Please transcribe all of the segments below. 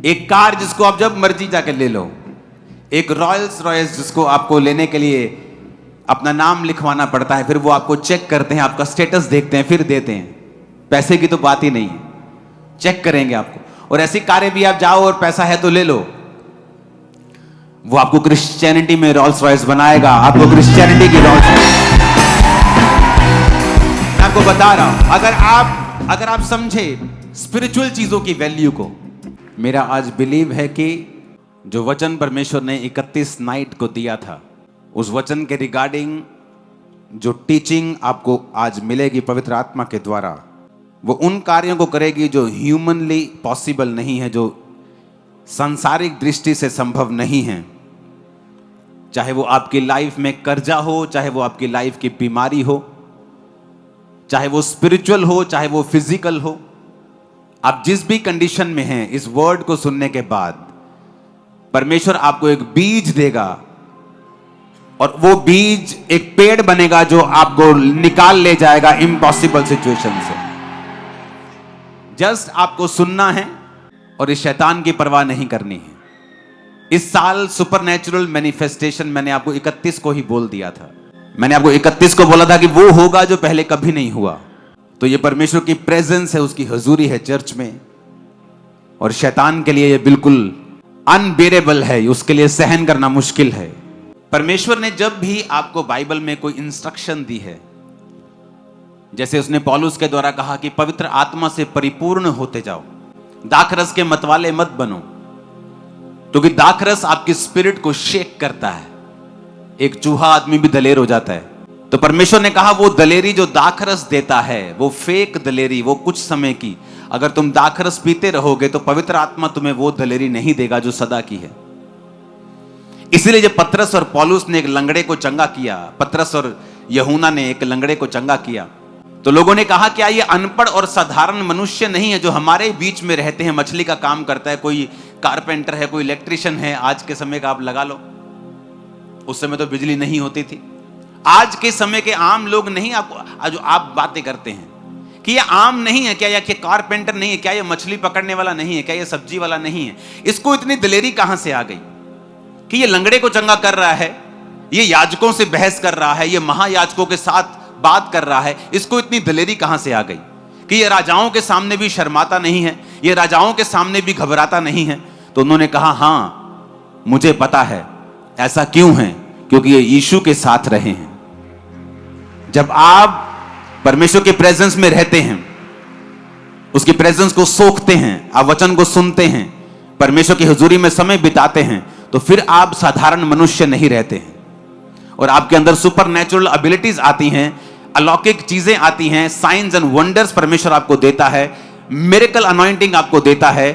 एक कार जिसको आप जब मर्जी जाके ले लो, एक रॉयल्स रॉयस जिसको आपको लेने के लिए अपना नाम लिखवाना पड़ता है, फिर वो आपको चेक करते हैं, आपका स्टेटस देखते हैं, फिर देते हैं। पैसे की तो बात ही नहीं है, चेक करेंगे आपको। और ऐसी कारें भी आप जाओ और पैसा है तो ले लो, वो आपको क्रिश्चियनिटी में रॉयल्स रॉयस बनाएगा, आपको क्रिश्चियनिटी की रॉयल्स। मैं आपको बता रहा हूं, अगर आप समझे स्पिरिचुअल चीजों की वैल्यू को, मेरा आज बिलीव है कि जो वचन परमेश्वर ने 31 नाइट को दिया था, उस वचन के रिगार्डिंग जो टीचिंग आपको आज मिलेगी पवित्र आत्मा के द्वारा, वो उन कार्यों को करेगी जो ह्यूमनली पॉसिबल नहीं है, जो सांसारिक दृष्टि से संभव नहीं है। चाहे वो आपकी लाइफ में कर्जा हो, चाहे वो आपकी लाइफ की बीमारी हो, चाहे वो स्पिरिचुअल हो, चाहे वो फिजिकल हो, आप जिस भी कंडीशन में हैं, इस वर्ड को सुनने के बाद परमेश्वर आपको एक बीज देगा और वो बीज एक पेड़ बनेगा जो आपको निकाल ले जाएगा इम्पॉसिबल सिचुएशन से। जस्ट आपको सुनना है और इस शैतान की परवाह नहीं करनी है। इस साल सुपरनैचुरल मैनिफेस्टेशन मैंने आपको 31 को ही बोल दिया था। मैंने आपको 31 को बोला था कि वो होगा जो पहले कभी नहीं हुआ। तो ये परमेश्वर की प्रेजेंस है, उसकी हुजूरी है चर्च में, और शैतान के लिए ये बिल्कुल अनबेरेबल है, उसके लिए सहन करना मुश्किल है। परमेश्वर ने जब भी आपको बाइबल में कोई इंस्ट्रक्शन दी है, जैसे उसने पौलुस के द्वारा कहा कि पवित्र आत्मा से परिपूर्ण होते जाओ, दाखरस के मतवाले मत बनो, क्योंकि दाखरस आपकी स्पिरिट को शेक करता है। एक चूहा आदमी भी दलेर हो जाता है। तो परमेश्वर ने कहा वो दलेरी जो दाखरस देता है, वो फेक दलेरी, वो कुछ समय की। अगर तुम दाखरस पीते रहोगे तो पवित्र आत्मा तुम्हें वो दलेरी नहीं देगा जो सदा की है। इसीलिए जब पतरस और पौलुस ने एक लंगड़े को चंगा किया, पतरस और यूहन्ना ने एक लंगड़े को चंगा किया, तो लोगों ने कहा क्या ये अनपढ़ और साधारण मनुष्य नहीं है जो हमारे बीच में रहते हैं, मछली का काम करता है, कोई कारपेंटर है, कोई इलेक्ट्रिशियन है। आज के समय का आप लगा लो, उस समय तो बिजली नहीं होती थी। आज के समय के आम लोग नहीं, आपको जो आप बातें करते हैं कि ये आम नहीं है क्या, या कि कारपेंटर नहीं है क्या, ये मछली पकड़ने वाला नहीं है क्या, ये सब्जी वाला नहीं है, इसको इतनी दलेरी कहां से आ गई कि ये लंगड़े को चंगा कर रहा है, ये याजकों से बहस कर रहा है, ये महायाजकों के साथ बात कर रहा है, इसको इतनी दलेरी कहां से आ गई कि ये राजाओं के सामने भी शर्माता नहीं है, ये राजाओं के सामने भी घबराता नहीं है। तो उन्होंने कहा हां मुझे पता है ऐसा क्यों है, क्योंकि ये यीशु के साथ रहे हैं। जब आप परमेश्वर के प्रेजेंस में रहते हैं, उसकी प्रेजेंस को सोखते हैं, आप वचन को सुनते हैं, परमेश्वर की हुजूरी में समय बिताते हैं, तो फिर आप साधारण मनुष्य नहीं रहते हैं और आपके अंदर सुपरनैचुरल एबिलिटीज आती हैं, अलौकिक चीजें आती हैं, साइंस एंड वंडर्स परमेश्वर आपको देता है, मिरेकल अनॉइंटिंग आपको देता है,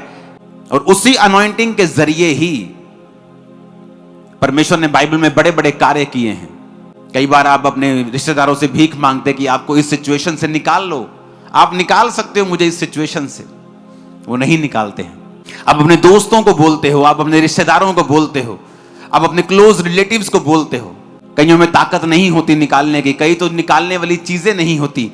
और उसी अनॉइंटिंग के जरिए ही परमेश्वर ने बाइबल में बड़े बड़े कार्य किए हैं। कई बार आप अपने रिश्तेदारों से भीख मांगते कि आपको इस सिचुएशन से निकाल लो, आप निकाल सकते हो मुझे इस सिचुएशन से, वो नहीं निकालते हैं। आप अपने दोस्तों को बोलते हो, आप अपने रिश्तेदारों को बोलते हो, आप अपने क्लोज रिलेटिव्स को बोलते हो, कईयों में ताकत नहीं होती निकालने की, कई तो निकालने वाली चीजें नहीं होती,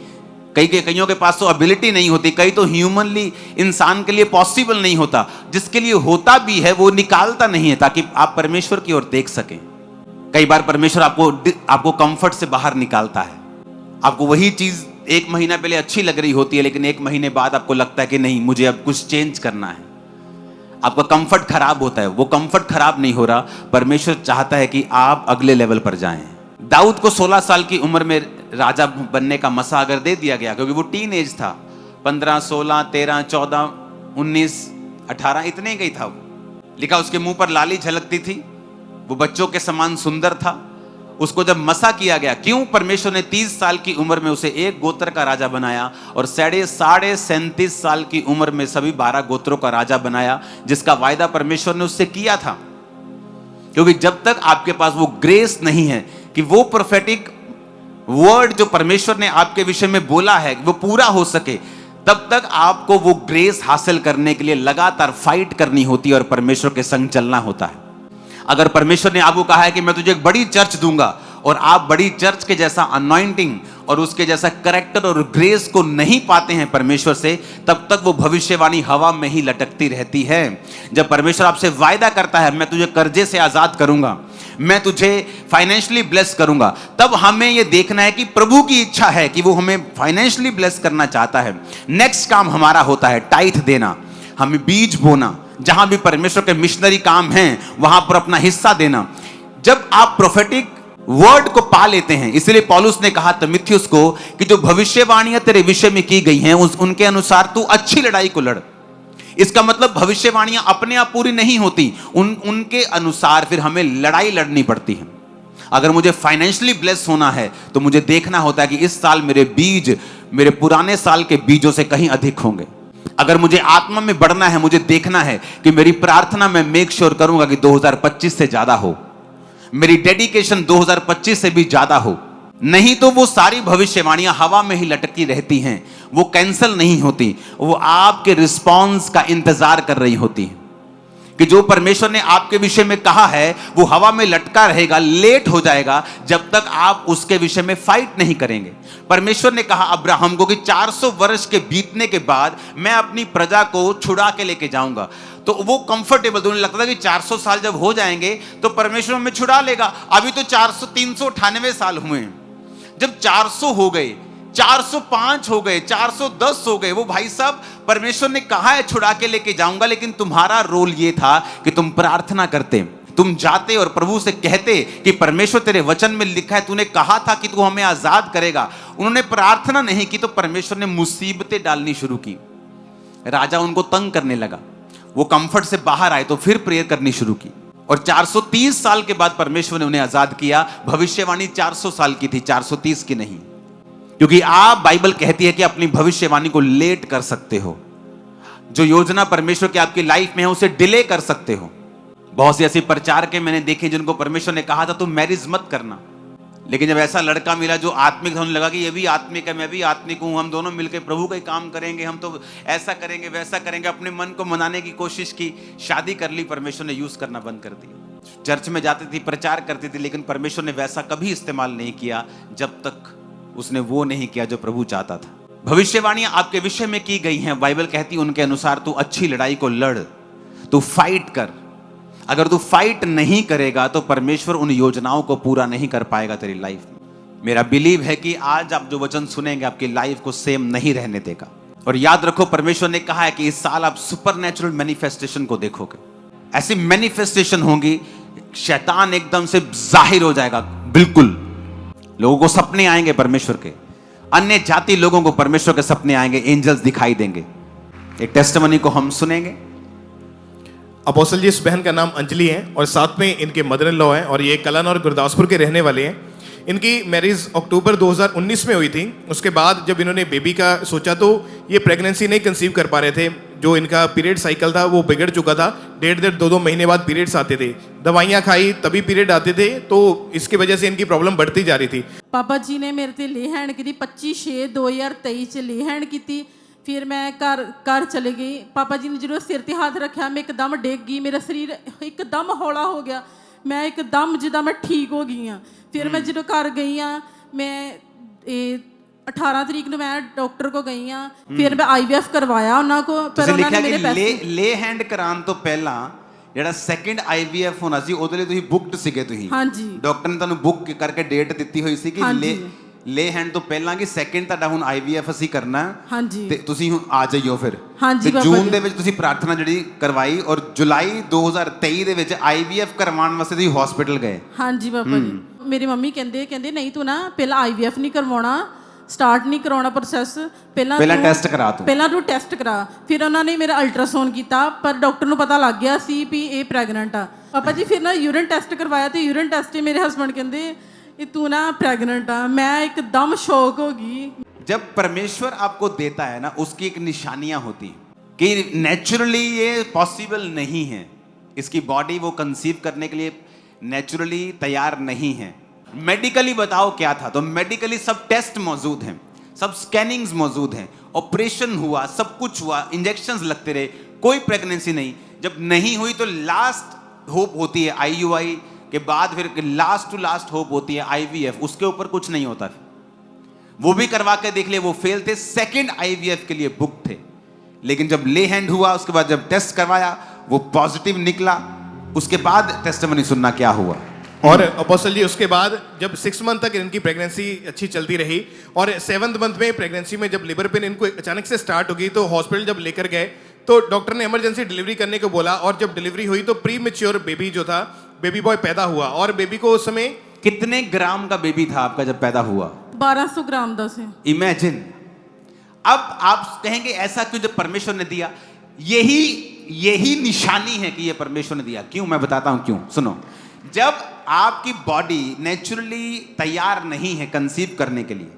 कईयों के पास तो एबिलिटी नहीं होती, कई तो ह्यूमनली इंसान के लिए पॉसिबल नहीं होता, जिसके लिए होता भी है वो निकालता नहीं है ताकि आप परमेश्वर की ओर देख सकें। कई बार परमेश्वर आपको कंफर्ट से बाहर निकालता है। आपको वही चीज एक महीना पहले अच्छी लग रही होती है, लेकिन एक महीने बाद आपको लगता है कि नहीं मुझे अब कुछ चेंज करना है। आपका कंफर्ट खराब होता है, वो कंफर्ट खराब नहीं हो रहा, परमेश्वर चाहता है कि आप अगले लेवल पर जाएं। दाऊद को 16 साल की उम्र में राजा बनने का मसा अगर दे दिया गया, क्योंकि वो टीन एज था, 15, 16, 13, 14, 19, 18 इतने गई था। लिखा उसके मुंह पर लाली झलकती थी, वो बच्चों के समान सुंदर था। उसको जब मसा किया गया, क्यों परमेश्वर ने 30 साल की उम्र में उसे एक गोत्र का राजा बनाया और 37.5 साल की उम्र में सभी 12 गोत्रों का राजा बनाया, जिसका वायदा परमेश्वर ने उससे किया था। क्योंकि जब तक आपके पास वो ग्रेस नहीं है कि वो प्रोफेटिक वर्ड जो परमेश्वर ने आपके विषय में बोला है वो पूरा हो सके, तब तक आपको वो ग्रेस हासिल करने के लिए लगातार फाइट करनी होती है और परमेश्वर के संग चलना होता है। अगर परमेश्वर ने आपको कहा है कि मैं तुझे एक बड़ी चर्च दूंगा और आप बड़ी चर्च के जैसा अनॉइंटिंग और उसके जैसा कैरेक्टर और ग्रेस को नहीं पाते हैं परमेश्वर से, तब तक वो भविष्यवाणी हवा में ही लटकती रहती है। जब परमेश्वर आपसे वायदा करता है मैं तुझे कर्जे से आजाद करूंगा, मैं तुझे फाइनेंशियली ब्लेस करूंगा, तब हमें यह देखना है कि प्रभु की इच्छा है कि वो हमें फाइनेंशियली ब्लेस करना चाहता है। नेक्स्ट काम हमारा होता है टाइथ देना, हमें बीज बोना, जहां भी परमेश्वर के मिशनरी काम हैं वहां पर अपना हिस्सा देना। जब आप प्रोफेटिक वर्ड को पा लेते हैं, इसलिए पौलुस ने कहा तिमुथियुस को कि जो भविष्यवाणियां तेरे विषय में की गई हैं उनके अनुसार तू अच्छी लड़ाई को लड़। इसका मतलब भविष्यवाणियां अपने आप पूरी नहीं होती, उनके अनुसार फिर हमें लड़ाई लड़नी पड़ती है। अगर मुझे फाइनेंशियली ब्लेस होना है तो मुझे देखना होता है कि इस साल मेरे बीज मेरे पुराने साल के बीजों से कहीं अधिक होंगे। अगर मुझे आत्मा में बढ़ना है, मुझे देखना है कि मेरी प्रार्थना में मेक श्योर करूंगा कि 2025 से ज्यादा हो, मेरी डेडिकेशन 2025 से भी ज्यादा हो। नहीं तो वो सारी भविष्यवाणियां हवा में ही लटकी रहती हैं, वो कैंसिल नहीं होती, वो आपके रिस्पॉन्स का इंतजार कर रही होती हैं कि जो परमेश्वर ने आपके विषय में कहा है वो हवा में लटका रहेगा, लेट हो जाएगा जब तक आप उसके विषय में फाइट नहीं करेंगे। परमेश्वर ने कहा अब्राहम को कि 400 वर्ष के बीतने के बाद मैं अपनी प्रजा को छुड़ा के लेके जाऊंगा। तो वो कंफर्टेबल, तो उन्हें लगता था कि 400 साल जब हो जाएंगे तो परमेश्वर हमें छुड़ा लेगा। अभी तो 398 साल हुए हैं। जब 400 हो गए, 405 हो गए, 410 हो गए, वो भाई साहब परमेश्वर ने कहा है छुड़ा के लेके जाऊंगा, लेकिन तुम्हारा रोल ये था कि तुम प्रार्थना करते, तुम जाते और प्रभु से कहते कि परमेश्वर तेरे वचन में लिखा है, तूने कहा था कि तू हमें आजाद करेगा। उन्होंने प्रार्थना नहीं की तो परमेश्वर ने मुसीबतें डालनी शुरू की, राजा उनको तंग करने लगा। वो कंफर्ट से बाहर आए तो फिर प्रेयर करनी शुरू की और 430 साल के बाद परमेश्वर ने उन्हें आजाद किया। भविष्यवाणी 400 साल की थी, 430 की नहीं, क्योंकि आप, बाइबल कहती है कि अपनी भविष्यवाणी को लेट कर सकते हो। जो योजना परमेश्वर की आपकी लाइफ में है उसे डिले कर सकते हो। बहुत सी ऐसी प्रचार के मैंने देखे जिनको परमेश्वर ने कहा था तुम मैरिज मत करना, लेकिन जब ऐसा लड़का मिला जो आत्मिक था, उन्हें लगा कि ये भी आत्मिक है, मैं भी आत्मिक हूं, हम दोनों मिलकर प्रभु का ही काम करेंगे, हम तो ऐसा करेंगे वैसा करेंगे। अपने मन को मनाने की कोशिश की, शादी कर ली, परमेश्वर ने यूज करना बंद कर दिया। चर्च में जाती थी, प्रचार करती थी, लेकिन परमेश्वर ने वैसा कभी इस्तेमाल नहीं किया जब तक उसने वो नहीं किया जो प्रभु चाहता था। भविष्यवाणियां आपके विषय में की गई हैं, बाइबल कहती है उनके अनुसार तू अच्छी लड़ाई को लड़, तू फाइट कर। अगर तू फाइट नहीं करेगा तो परमेश्वर उन योजनाओं को पूरा नहीं कर पाएगा तेरी लाइफ में। मेरा बिलीव है कि आज आप जो वचन सुनेंगे आपकी लाइफ को सेम नहीं रहने देगा। और याद रखो परमेश्वर ने कहा है कि इस साल आप सुपरनैचुरल मैनिफेस्टेशन को देखोगे। ऐसी मैनिफेस्टेशन होंगी, शैतान एकदम से जाहिर हो जाएगा, बिल्कुल। लोगों को सपने आएंगे परमेश्वर के, अन्य जाति लोगों को परमेश्वर के सपने आएंगे, एंजल्स दिखाई देंगे। एक टेस्टिमनी को हम सुनेंगे। अपोस्टल जी, इस बहन का नाम अंजलि है और साथ में इनके मदर इन लॉ हैं और ये कलन और गुरदासपुर के रहने वाले हैं। इनकी मैरिज अक्टूबर 2019 में हुई थी। उसके बाद जब इन्होंने बेबी का सोचा तो ये प्रेगनेंसी नहीं कंसीव कर पा रहे थे। जो इनका पीरियड साइकिल था वो बिगड़ चुका था, 1.5-2 महीने बाद पीरियड्स आते थे, दवाइयाँ खाई तभी पीरियड आते थे, तो इसकी वजह से इनकी प्रॉब्लम बढ़ती जा रही थी। पापा जी ने मेरे ते ली हैंड की 25/6/2023 च ली हैंड की। फिर मैं घर चली गई। पापा जी ने जो सिर ते हाथ रखा मैं एकदम डिग गई, मेरा शरीर एकदम हौला हो गया, मैं एकदम जिदा मैं ठीक हो गई हाँ। फिर मैं जो घर गई हाँ, मैं 18 तरीक ਨੂੰ मैं डॉक्टर को गई हाँ। फिर मैं IVF करवाया उन्होंने को, पर उन्होंने मेरे पैसे ले हैंड कराਉਣ ਤੋਂ ਪਹਿਲਾਂ ਜਿਹੜਾ ਸੈਕੰਡ IVF ਹੋਣਾ ਸੀ ਉਹਦੇ ਲਈ ਤੁਸੀਂ ਬੁੱਕਡ ਸੀਗੇ ਤੁਸੀਂ? ਹਾਂਜੀ, ਡਾਕਟਰ ਨੇ ਤੁਹਾਨੂੰ ਬੁੱਕ ਕਰਕੇ ਡੇਟ ਦਿੱਤੀ ਹੋਈ ਸੀ ਕਿ ले हैंड तो पहला कि सेकंड ਤੁਹਾਡਾ ਹੁਣ IVF ਅਸੀਂ ਕਰਨਾ ਹਾਂਜੀ ਤੇ ਤੁਸੀਂ ਹੁਣ ਆ ਜਾਈਓ। ਫਿਰ ਹਾਂਜੀ ਜੂਨ ਦੇ ਵਿੱਚ ਤੁਸੀਂ ਪ੍ਰਾਰਥਨਾ ਜਿਹੜੀ ਕਰਵਾਈ ਔਰ ਜੁਲਾਈ 2023 ਦੇ ਵਿੱਚ IVF ਕਰਵਾਉਣ ਵਾਸਤੇ ਤੁਸੀਂ ਹਸਪੀਟਲ ਗਏ। ਹਾਂਜੀ ਪਾਪਾ ਜੀ, ਮੇਰੀ ਮੰਮੀ ਕਹਿੰਦੇ ਨਹੀਂ ਤੂੰ ਨਾ ਪਹਿਲਾਂ IVF ਨਹੀਂ ਕਰਵਾਉਣਾ, ਸਟਾਰਟ ਨਹੀਂ ਕਰਾਉਣਾ ਪ੍ਰੋਸੈਸ, ਪਹਿਲਾਂ ਟੈਸਟ ਕਰਾ ਤੂੰ, ਪਹਿਲਾਂ ਤੂੰ ਟੈਸਟ ਕਰਾ। ਫਿਰ ਉਹਨਾਂ ਨੇ ਮੇਰਾ ਅਲਟਰਾਸਾਊਂਡ ਕੀਤਾ, ਪਰ ਡਾਕਟਰ ਨੂੰ ਪਤਾ ਲੱਗ ਗਿਆ ਸੀ ਵੀ ਇਹ ਪ੍ਰੈਗਨੈਂਟ ਆ। ਪਾਪਾ ਜੀ ਫਿਰ ਨਾ यूरिन टेस्ट करवाया तो यूरिन टेस्ट में मेरे हस्बैंड कहते तू ना प्रेग्नेंट आ। मैं एकदम शॉक हो गई। जब परमेश्वर आपको देता है ना, उसकी एक निशानियां होती हैं कि नेचुरली ये पॉसिबल नहीं है, इसकी बॉडी वो कंसीव करने के लिए नेचुरली तैयार नहीं है। मेडिकली बताओ क्या था, तो मेडिकली सब टेस्ट मौजूद हैं, सब स्कैनिंग्स मौजूद हैं, ऑपरेशन हुआ, सब कुछ हुआ, इंजेक्शंस लगते रहे, कोई प्रेगनेंसी नहीं। जब नहीं हुई तो लास्ट होप होती है IUI के बाद, फिर लास्ट टू लास्ट होप होती है IVF, उसके ऊपर कुछ नहीं होता। वो भी करवा के देख लिए, वो फेल थे। सेकंड आईवीएफ के लिए बुक थे, लेकिन जब ले हैंड हुआ उसके बाद जब टेस्ट करवाया वो पॉजिटिव निकला। उसके बाद टेस्टिमनी सुनना क्या हुआ। और अपोस्टल जी उसके बाद जब 6 मंथ तक इनकी प्रेगनेंसी अच्छी चलती रही और 7th मंथ में प्रेगनेंसी में जब लेबर पेन इनको अचानक से स्टार्ट हो गई, तो हॉस्पिटल जब लेकर गए तो डॉक्टर ने इमरजेंसी डिलीवरी करने को बोला। और जब डिलीवरी हुई तो प्री मैच्योर बेबी जो था, बेबी बॉय पैदा हुआ। और बेबी को उस समय कितने ग्राम का बेबी था आपका जब पैदा हुआ? 1200 ग्राम ਦਾ ਸੀ। इमेजिन। अब आप कहेंगे ऐसा क्यों जब परमेश्वर ने दिया? यही निशानी है कि ये परमेश्वर ने दिया। क्यों? मैं बताता हूं क्यों। सुनो, जब आपकी बॉडी नेचुरली तैयार नहीं है कंसीव करने के लिए,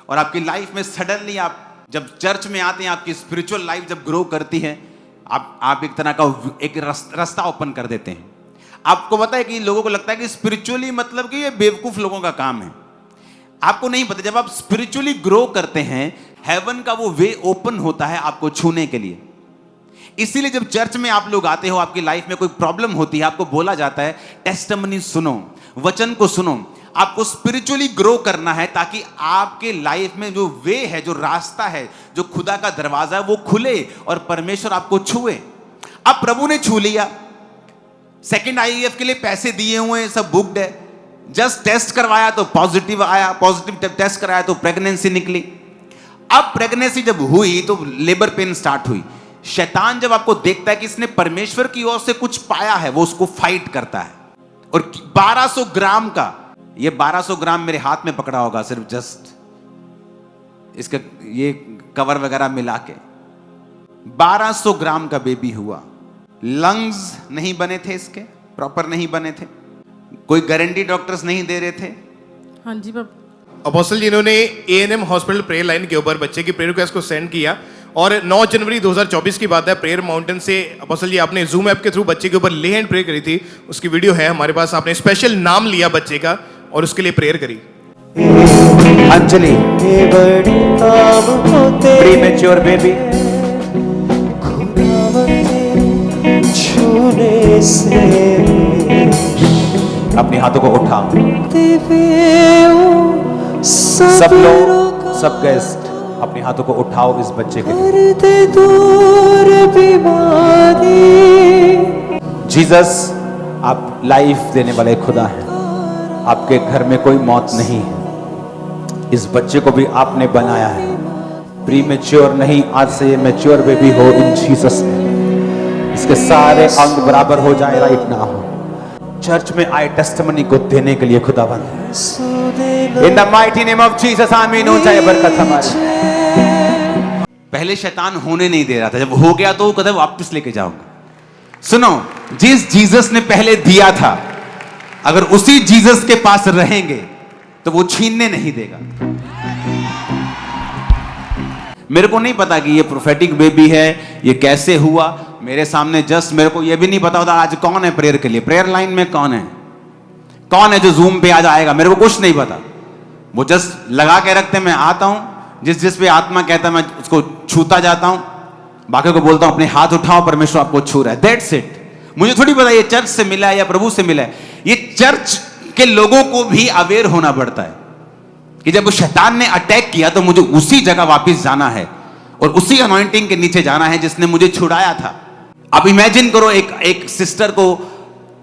और आपकी लाइफ में सडनली आप जब चर्च में आते हैं, आपकी स्पिरिचुअल लाइफ जब ग्रो करती है, आप एक तरह का एक रास्ता ओपन कर देते हैं। आपको पता है कि लोगों को लगता है कि स्पिरिचुअली मतलब कि ये बेवकूफ लोगों का काम है। आपको नहीं पता, जब आप स्पिरिचुअली ग्रो करते हैं, हेवन का वो वे ओपन होता है आपको छूने के लिए। इसीलिए जब चर्च में आप लोग आते हो, आपकी लाइफ में कोई प्रॉब्लम होती है, आपको बोला जाता है टेस्टिमनी सुनो, वचन को सुनो। आपको स्पिरिचुअली ग्रो करना है ताकि आपके लाइफ में जो वे है, जो रास्ता है, जो खुदा का दरवाजा है, वो खुले और परमेश्वर आपको छुए। अब प्रभु ने छू लिया। सेकंड आईवीएफ के लिए पैसे दिए हुए हैं, सब बुक्ड है। जस्ट टेस्ट करवाया तो पॉजिटिव आया, पॉजिटिव टेस्ट कराया तो प्रेगनेंसी निकली। अब प्रेगनेंसी जब हुई तो लेबर पेन स्टार्ट हुई। शैतान जब आपको देखता है कि इसने परमेश्वर की ओर से कुछ पाया है, वो उसको फाइट करता है। और 1200 ग्राम का, ये 1200 ग्राम मेरे हाथ में पकड़ा होगा सिर्फ, जस्ट इसका ये कवर वगैरह मिला के 1200 ग्राम का बेबी हुआ। लंग्स नहीं बने थे, इसके प्रॉपर नहीं बने थे, कोई गारंटी डॉक्टर्स नहीं दे रहे थे। हाँ जी बाबा। अपोस्टल जी ने एएनएम हॉस्पिटल प्रेयर लाइन के ऊपर बच्चे की प्रेयर रिक्वेस्ट को सेंड किया। और 9 जनवरी 2024 की बात है, प्रेयर माउंटेन से अपोस्टल जी आपने जूम ऐप के थ्रू बच्चे के ऊपर ले हैंड प्रे करी थी। उसकी वीडियो है हमारे पास। आपने स्पेशल नाम लिया बच्चे का और उसके लिए प्रेयर करी। अंजलि, प्रीमेच्योर बेबी, अपने हाथों को उठा। सब लोग, सब गेस्ट अपने हाथों को उठाओ इस बच्चे के लिए। जीसस, आप लाइफ देने वाले खुदा हैं। आपके घर में कोई मौत नहीं है। इस बच्चे को भी आपने बनाया है, प्रीमेच्योर नहीं, आज से ये मैच्योर बेबी हो इन जीसस में। इसके सारे अंग बराबर हो जाए राइट नाउ। चर्च में आए टेस्टिमनी को देने के लिए खुदावंद, in the mighty name of Jesus, आमीन। हो जाए बरकत हमारी। पहले शैतान होने नहीं दे रहा था, जब हो गया तो वो कहता वापस लेके जाऊंगा। सुनो, जिस जीसस ने पहले दिया था, अगर उसी जीसस के पास रहेंगे तो वो छीनने नहीं देगा। मेरे को नहीं पता कि ये प्रोफेटिक बेबी है, ये कैसे हुआ। मेरे सामने जस्ट मेरे को ये भी नहीं पता होता आज कौन है प्रेयर के लिए, प्रेयर लाइन में कौन है जो जूम पे आज आएगा, मेरे को कुछ नहीं पता। वो जस्ट लगा के रखते, मैं आता हूं, जिस पे आत्मा कहता है मैं उसको छूता जाता हूं, बाकी को बोलता हूं अपने हाथ उठाओ, परमेश्वर आपको छू रहा है। That's it. मुझे थोड़ी पता ये चर्च से मिला है या प्रभु से मिला है। ये चर्च के लोगों को भी अवेयर होना पड़ता है कि जब शैतान ने अटैक किया तो मुझे उसी जगह वापस जाना है और उसी अनॉइंटिंग के नीचे जाना है जिसने मुझे छुड़ाया था। अब इमेजिन करो, एक सिस्टर को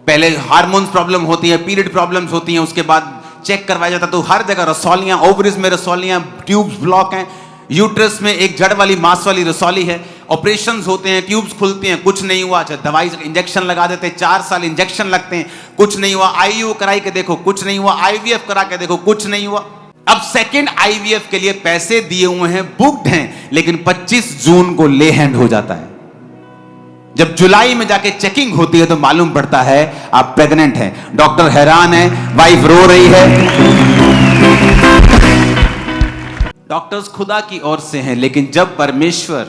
पहले हार्मोन्स प्रॉब्लम होती है, पीरियड प्रॉब्लम्स होती हैं, उसके बाद चेक करवाया जाता तो हर जगह रसौलियां, ओवरीज में रसौलियां, ट्यूब्स ब्लॉक हैं, यूट्रस में एक जड़ वाली मांस वाली रसौली है, ऑपरेशंस होते हैं, ट्यूब्स खुलती हैं, कुछ नहीं हुआ। अच्छा, दवाई इंजेक्शन लगा देते हैं, 4 साल इंजेक्शन लगते हैं, कुछ नहीं हुआ। आईयू कराई के देखो, कुछ नहीं हुआ। आईवीएफ करा के देखो, कुछ नहीं हुआ। अब सेकंड आईवीएफ के लिए पैसे दिए हुए हैं, बुक्ड हैं, लेकिन 25 जून को ले हैंड हो जाता है। जब जुलाई में जाके चेकिंग होती है तो मालूम पड़ता है आप प्रेग्नेंट हैं। डॉक्टर हैरान है, वाइफ रो रही है। डॉक्टर्स खुदा की ओर से हैं, लेकिन जब परमेश्वर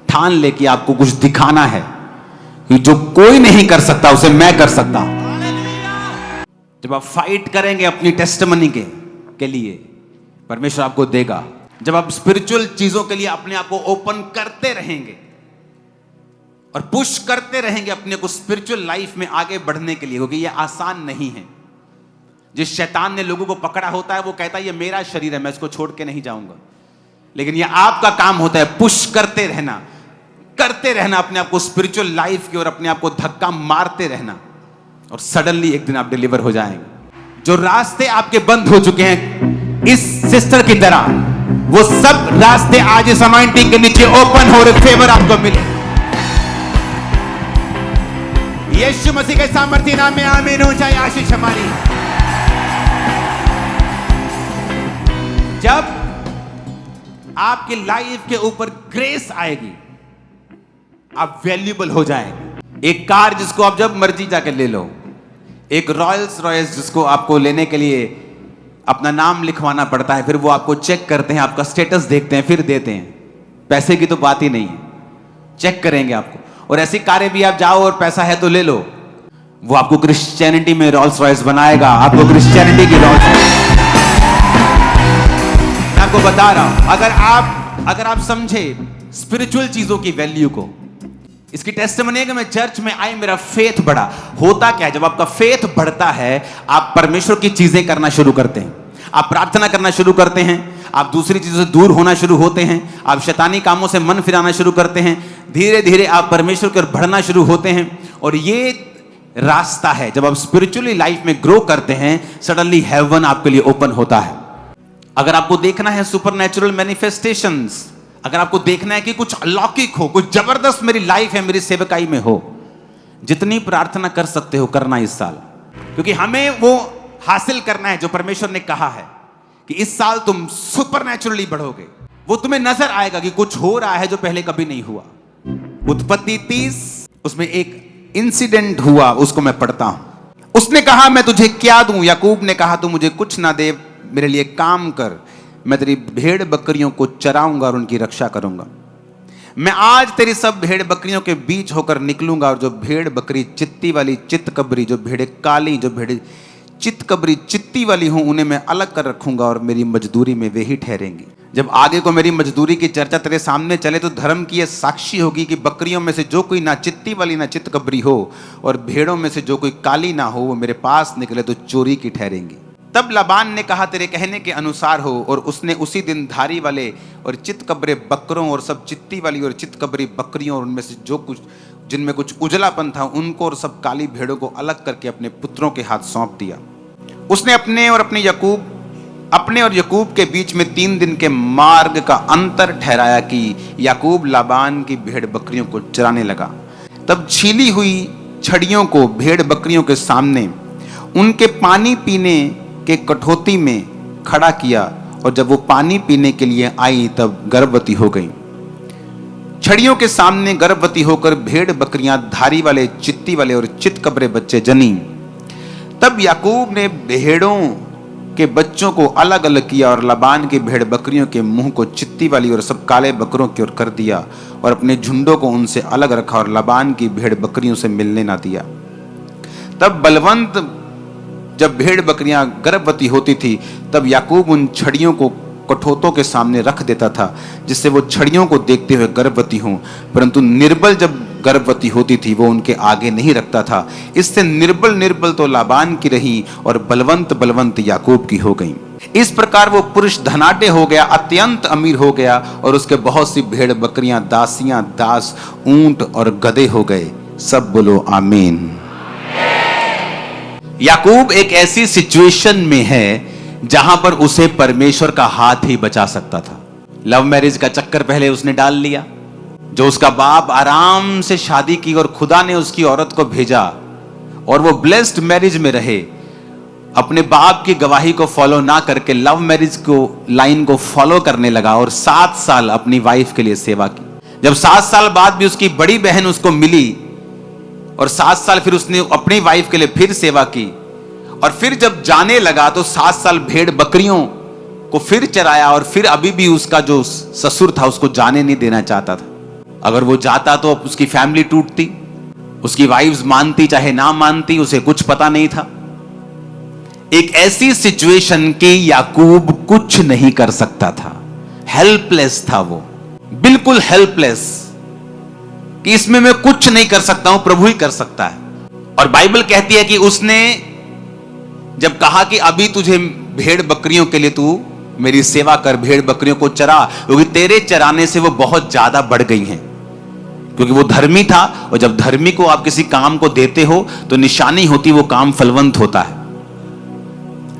ठान ले कि आपको कुछ दिखाना है कि जो कोई नहीं कर सकता उसे मैं कर सकता हूं, जब आप फाइट करेंगे अपनी टेस्टिमनी के लिए, परमेश्वर आपको देगा। जब आप स्पिरिचुअल चीजों के लिए अपने आप को ओपन करते रहेंगे और पुश करते रहेंगे अपने को स्पिरिचुअल लाइफ में आगे बढ़ने के लिए, क्योंकि ये आसान नहीं है। जिस शैतान ने लोगों को पकड़ा होता है वो कहता है ये मेरा शरीर है, मैं इसको छोड़ के नहीं जाऊंगा। लेकिन ये आपका काम होता है पुश करते रहना अपने आप को स्पिरिचुअल लाइफ की और अपने आप को धक्का मारते रहना, और सडनली एक दिन आप डिलीवर हो जाएंगे। जो रास्ते आपके बंद हो चुके हैं इस सिस्टर की तरह, वो सब रास्ते आज इस अनॉइंटिंग के नीचे ओपन हो रहे, फेवर आपको मिले। यीशु मसीह के सामर्थ्य नाम में आमीन हो जाए आशीष हमारी। जब आपकी लाइफ के ऊपर ग्रेस आएगी, आप वैल्यूएबल हो जाएंगे। एक कार जिसको आप जब मर्जी जाकर ले लो, एक रॉयल्स रॉयस जिसको आपको लेने के लिए अपना नाम लिखवाना पड़ता है, फिर वो आपको चेक करते हैं, आपका स्टेटस देखते हैं, फिर देते हैं। पैसे की तो बात ही नहीं है, चेक करेंगे आपको। और ऐसी कारें भी आप जाओ और पैसा है तो ले लो, वो आपको क्रिश्चियनिटी में रॉयल्स रॉयस बनाएगा, आपको क्रिश्चियनिटी की रॉयल्स। मैं आपको बता रहा हूं, अगर आप समझे स्पिरिचुअल चीजों की वैल्यू को, इसकी टेस्टिमनी है कि मैं चर्च में आई, मेरा फेथ बढ़ा। होता क्या है, जब आपका फेथ बढ़ता है आप परमेश्वर की चीजें करना शुरू करते हैं, आप प्रार्थना करना शुरू करते हैं, आप दूसरी चीजों से दूर होना शुरू होते हैं, आप शैतानी कामों से मन फिराना शुरू करते हैं, धीरे धीरे आप परमेश्वर की ओर बढ़ना शुरू होते हैं। और ये रास्ता है, जब आप स्पिरिचुअली लाइफ में ग्रो करते हैं, सडनली हेवन आपके लिए ओपन होता है। अगर आपको देखना है सुपरनैचुरल मैनिफेस्टेशंस, अगर आपको देखना है कि कुछ अलौकिक हो, कुछ जबरदस्त मेरी लाइफ है, मेरी सेवकाई में हो, जितनी प्रार्थना कर सकते हो करना इस साल, क्योंकि हमें वो हासिल करना है जो परमेश्वर ने कहा है कि इस साल तुम सुपरनैचुरली बढ़ोगे। वो तुम्हें नजर आएगा कि कुछ हो रहा है जो पहले कभी नहीं हुआ। उत्पत्ति 30 उसमें एक इंसिडेंट हुआ, उसको मैं पढ़ता हूं। उसने कहा मैं तुझे क्या दूं? याकूब ने कहा तू मुझे कुछ ना दे, मेरे लिए काम कर, मैं तेरी भेड़ बकरियों को चराऊंगा और उनकी रक्षा करूंगा। मैं आज तेरी सब भेड़ बकरियों के बीच होकर निकलूंगा, और जो भेड़ बकरी चित्ती वाली चित्तकबरी, जो भेड़े काली, जो भेड़े चित्तकबरी चित्ती वाली हूं, उन्हें मैं अलग कर रखूंगा और मेरी मजदूरी में वे ही ठहरेंगी। जब आगे को मेरी मजदूरी की चर्चा तेरे सामने चले तो धर्म की यह साक्षी होगी कि बकरियों में से जो कोई ना चित्ती वाली ना चित्तकबरी हो और भेड़ों में से जो कोई काली ना हो, वो मेरे पास निकले तो चोरी की ठहरेंगी। तब लाबान ने कहा तेरे कहने के अनुसार हो, और उसने उसी दिन धारी वाले और चित्तकबरे बकरों और सब चित्ती वाली और चित्तकबरी बकरियों और उनमें से जो कुछ जिनमें कुछ उजलापन था उनको और सब काली भेड़ों को अलग करके अपने पुत्रों के हाथ सौंप दिया। उसने अपने और याकूब के बीच में 3 दिन के मार्ग का अंतर ठहराया कि याकूब लाबान की भेड़ बकरियों को चराने लगा। तब छीली हुई छड़ियों को भेड़ बकरियों के सामने उनके पानी पीने के कठौती में खड़ा किया, और जब वो पानी पीने के लिए आई तब गर्भवती हो गई। छड़ियों के सामने गर्भवती होकर भेड़ बकरियां धारी वाले, चित्ती वाले और चित्तकबरे बच्चे जनी। तब याकूब ने भेड़ों के बच्चों को अलग अलग किया और लाबान की भेड़ बकरियों के मुंह को चित्ती वाली और सब काले बकरों की ओर कर दिया, और अपने झुंडों को उनसे अलग रखा और लाबान की भेड़ बकरियों से मिलने ना दिया। तब बलवंत जब भेड़ बकरियां गर्भवती होती थी तब याकूब उन छड़ियों को कठौतों के सामने रख देता था, जिससे वो छड़ियों को देखते हुए गर्भवती हों, परंतु निर्बल जब गर्भवती होती थी वो उनके आगे नहीं रखता था। इससे निर्बल तो लाबान की रही और बलवंत याकूब की हो गई। इस प्रकार वो पुरुष धनाढ्य हो गया, अत्यंत अमीर हो गया, और उसके बहुत सी भेड़ बकरियां, दासियां, दास, ऊंट और गधे हो गए। सब बोलो आमीन। याकूब एक ऐसी सिचुएशन में है जहां पर उसे परमेश्वर का हाथ ही बचा सकता था। लव मैरिज का चक्कर पहले उसने डाल लिया, जो उसका बाप आराम से शादी की और खुदा ने उसकी औरत को भेजा और वो ब्लेस्ड मैरिज में रहे। अपने बाप की गवाही को फॉलो ना करके लव मैरिज को लाइन को फॉलो करने लगा और 7 साल अपनी वाइफ के लिए सेवा की। जब 7 साल बाद भी उसकी बड़ी बहन उसको मिली और 7 साल फिर उसने अपनी वाइफ के लिए फिर सेवा की, और फिर जब जाने लगा तो 7 साल भेड़ बकरियों को फिर चराया, और फिर अभी भी उसका जो ससुर था उसको जाने नहीं देना चाहता था। अगर वो जाता तो अब उसकी फैमिली टूटती, उसकी वाइफ्स मानती चाहे ना मानती, उसे कुछ पता नहीं था। एक ऐसी सिचुएशन के याकूब कुछ नहीं कर सकता था, हेल्पलेस था वो, बिल्कुल हेल्पलेस, कि इसमें मैं कुछ नहीं कर सकता हूं, प्रभु ही कर सकता है। और बाइबल कहती है कि उसने जब कहा कि अभी तुझे भेड़ बकरियों के लिए तू मेरी सेवा कर, भेड़ बकरियों को चरा, क्योंकि तेरे चराने से वो बहुत ज्यादा बढ़ गई हैं। क्योंकि वो धर्मी था, और जब धर्मी को आप किसी काम को देते हो तो निशानी होती, वो काम फलवंत होता है।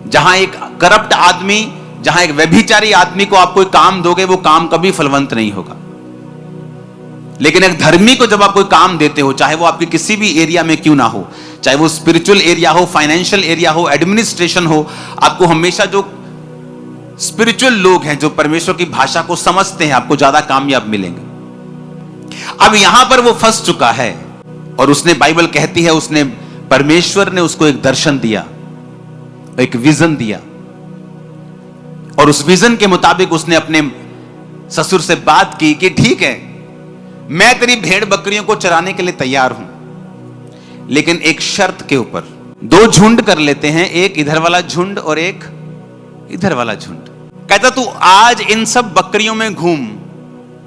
जहां एक करप्ट आदमी, जहां एक व्यभिचारी आदमी को आप कोई काम दोगे, वो काम कभी फलवंत नहीं होगा। लेकिन एक धर्मी को जब आप कोई काम देते हो, चाहे वो आपके किसी भी एरिया में क्यों ना हो, चाहे वो स्पिरिचुअल एरिया हो, फाइनेंशियल एरिया हो, एडमिनिस्ट्रेशन हो, आपको हमेशा जो स्पिरिचुअल लोग हैं, जो परमेश्वर की भाषा को समझते हैं, आपको ज्यादा कामयाब मिलेंगे। अब यहां पर वो फंस चुका है, और उसने, बाइबल कहती है, उसने, परमेश्वर ने उसको एक दर्शन दिया, एक विजन दिया, और उस विजन के मुताबिक उसने अपने ससुर से बात की कि ठीक है, मैं तेरी भेड़ बकरियों को चराने के लिए तैयार हूं, लेकिन एक शर्त के ऊपर। 2 झुंड कर लेते हैं, एक इधर वाला झुंड और एक इधर वाला झुंड। कहता तू आज इन सब बकरियों में घूम,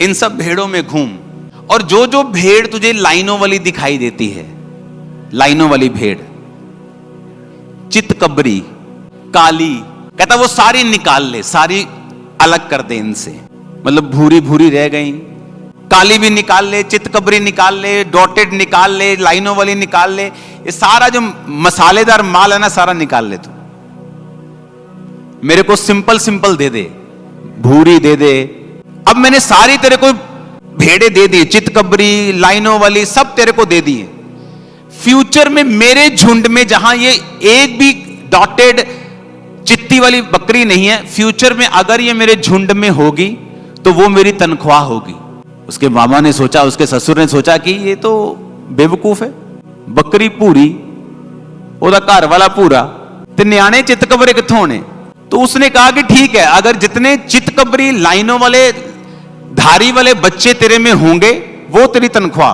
इन सब भेड़ों में घूम, और जो जो भेड़ तुझे लाइनों वाली दिखाई देती है, लाइनों वाली भेड़, चितकबरी, काली, कहता वो सारी निकाल ले, सारी अलग कर दे इनसे। मतलब भूरी भूरी रह गई, काली भी निकाल ले, चितकबरी निकाल ले, डॉटेड निकाल ले, लाइनों वाली निकाल ले, ये सारा जो मसालेदार माल है ना, सारा निकाल ले। तू मेरे को सिंपल सिंपल दे दे, भूरी दे दे। अब मैंने सारी तेरे को भेड़े दे दी, चितकबरी, लाइनों वाली, सब तेरे को दे दिए। फ्यूचर में मेरे झुंड में जहां ये एक भी डॉटेड चित्ती वाली बकरी नहीं है, फ्यूचर में अगर ये मेरे झुंड में होगी तो वो मेरी तनख्वाह होगी। उसके मामा ने सोचा, उसके ससुर ने सोचा कि ये तो बेवकूफ है, बकरी पूरी, ओदा घर वाला पूरा, ते न्याणे चितकबरे कित्थों होने। तो उसने कहा कि ठीक है, अगर जितने चितकबरी, लाइनों वाले, धारी वाले बच्चे तेरे में होंगे, वो तेरी तनख्वाह।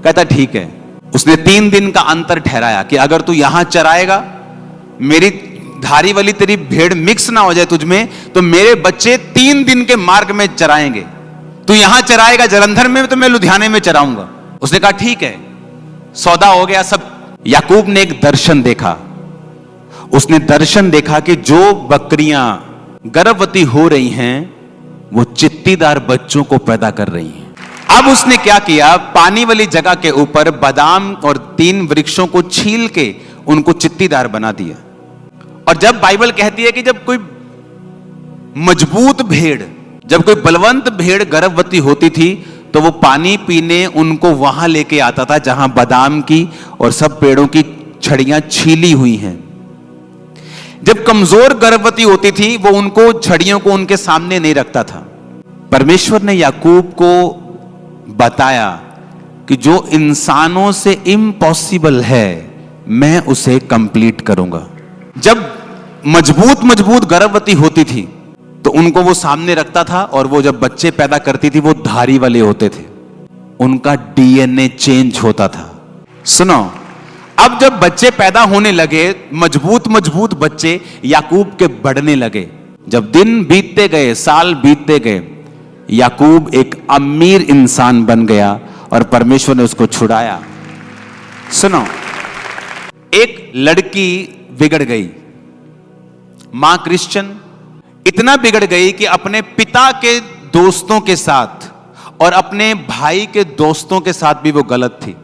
कहता ठीक है। उसने 3 दिन का अंतर ठहराया कि अगर तू यहां चराएगा, मेरी धारी वाली तेरी भेड़ मिक्स ना हो जाए तुझ में, तो मेरे बच्चे 3 दिन के मार्ग में चराएंगे। तू यहां चराएगा जलंधर में, तो मैं लुधियाने में चराऊंगा। उसने कहा ठीक है, सौदा हो गया सब। याकूब ने एक दर्शन देखा। उसने दर्शन देखा कि जो बकरियां गर्भवती हो रही हैं, वो चित्तीदार बच्चों को पैदा कर रही हैं। अब उसने क्या किया, पानी वाली जगह के ऊपर बादाम और 3 वृक्षों को छील के उनको चित्तीदार बना दिया। और जब बाइबल कहती है कि जब कोई मजबूत भेड़, जब कोई बलवंत भेड़ गर्भवती होती थी, तो वो पानी पीने उनको वहां लेके आता था जहां बादाम की और सब पेड़ों की छड़ियां छीली हुई हैं। जब कमजोर गर्भवती होती थी, वो उनको, छड़ियों को उनके सामने नहीं रखता था। परमेश्वर ने याकूब को बताया कि जो इंसानों से इम्पॉसिबल है, मैं उसे कंप्लीट करूंगा। जब मजबूत मजबूत गर्भवती होती थी, तो उनको वो सामने रखता था, और वो जब बच्चे पैदा करती थी, वो धारी वाले होते थे, उनका डीएनए चेंज होता था। सुनो, अब जब बच्चे पैदा होने लगे, मजबूत मजबूत बच्चे याकूब के बढ़ने लगे। जब दिन बीतते गए, साल बीतते गए, याकूब एक अमीर इंसान बन गया, और परमेश्वर ने उसको छुड़ाया। सुनो, एक लड़की बिगड़ गई, मां क्रिश्चियन, इतना बिगड़ गई कि अपने पिता के दोस्तों के साथ और अपने भाई के दोस्तों के साथ भी वो गलत थी।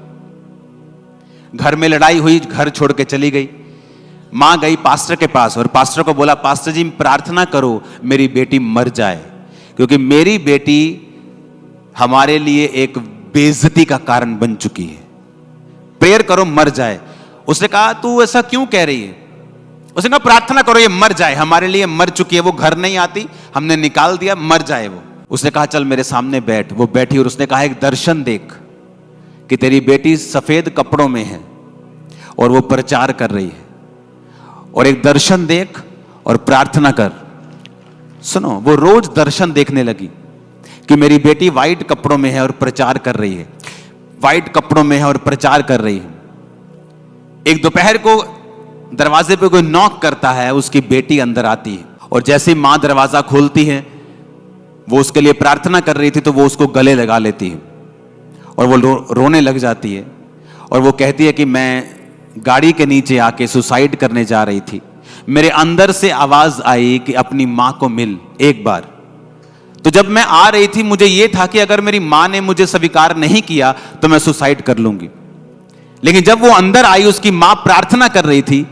घर में लड़ाई हुई, घर छोड़ के चली गई। मां गई पास्टर के पास, और पास्टर को बोला, पास्टर जी प्रार्थना करो मेरी बेटी मर जाए, क्योंकि मेरी बेटी हमारे लिए एक बेइज्जती का कारण बन चुकी है, प्रेयर करो मर जाए। उसने कहा तू ऐसा क्यों कह रही है? उसने कहा प्रार्थना करो ये मर जाए, हमारे लिए मर चुकी है, वो घर नहीं आती, हमने निकाल दिया, मर जाए वो। उसने कहा चल मेरे सामने बैठ। वो बैठी, और उसने कहा एक दर्शन देख कि तेरी बेटी सफेद कपड़ों में है और वो प्रचार कर रही है, और एक दर्शन देख और प्रार्थना कर। सुनो, वो रोज दर्शन देखने लगी कि मेरी बेटी व्हाइट कपड़ों में है और प्रचार कर रही है, व्हाइट कपड़ों में है और प्रचार कर रही है। एक दोपहर को दरवाजे पे कोई नॉक करता है, उसकी बेटी अंदर आती है, और जैसे ही मां दरवाजा खोलती है, वो उसके लिए प्रार्थना कर रही थी, तो वो उसको गले लगा लेती है, और वो रोने लग जाती है, और वो कहती है कि मैं गाड़ी के नीचे आके सुसाइड करने जा रही थी, मेरे अंदर से आवाज आई कि अपनी मां को मिल एक बार। तो जब मैं आ रही थी मुझे यह था कि अगर मेरी मां ने मुझे स्वीकार नहीं किया तो मैं सुसाइड कर लूंगी। लेकिन जब वो अंदर आई, उसकी मां प्रार्थना कर रही थी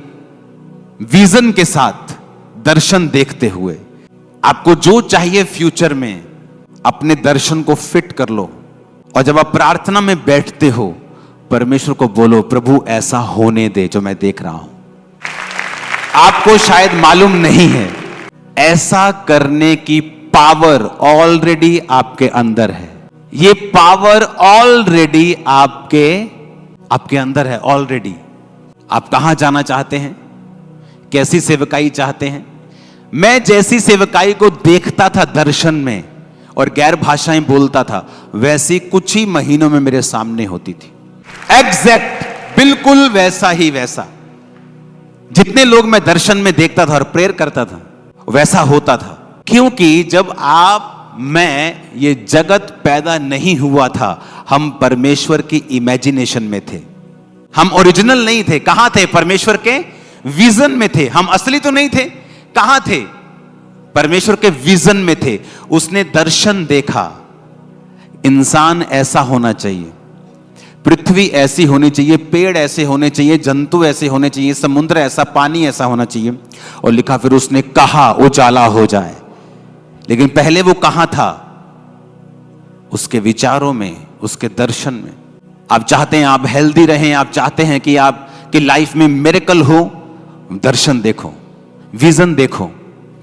विजन के साथ, दर्शन देखते हुए। आपको जो चाहिए फ्यूचर में, अपने दर्शन को फिट कर लो, और जब आप प्रार्थना में बैठते हो परमेश्वर को बोलो, प्रभु ऐसा होने दे जो मैं देख रहा हूं। आपको शायद मालूम नहीं है, ऐसा करने की पावर ऑलरेडी आपके अंदर है। ये पावर ऑलरेडी आपके अंदर है ऑलरेडी। आप कहां जाना चाहते हैं, कैसी सेवकाई चाहते हैं? मैं जैसी सेवकाई को देखता था दर्शन में और गैर भाषाएं बोलता था, वैसी कुछ ही महीनों में मेरे सामने होती थी। एग्जैक्ट, बिल्कुल वैसा ही वैसा। जितने लोग मैं दर्शन में देखता था और प्रेयर करता था वैसा होता था। क्योंकि जब मैं ये जगत पैदा नहीं हुआ था, हम परमेश्वर की इमेजिनेशन में थे। हम ओरिजिनल नहीं थे। कहां थे? परमेश्वर के विजन में थे। हम असली तो नहीं थे। कहां थे? परमेश्वर के विजन में थे। उसने दर्शन देखा, इंसान ऐसा होना चाहिए, पृथ्वी ऐसी होनी चाहिए, पेड़ ऐसे होने चाहिए, जंतु ऐसे होने चाहिए, समुद्र ऐसा, पानी ऐसा होना चाहिए। और लिखा, फिर उसने कहा उजाला हो जाए। लेकिन पहले वो कहां था? उसके विचारों में, उसके दर्शन में। आप चाहते हैं आप हेल्दी रहें, आप चाहते हैं कि आपकी लाइफ में मिरेकल हो, दर्शन देखो, विजन देखो।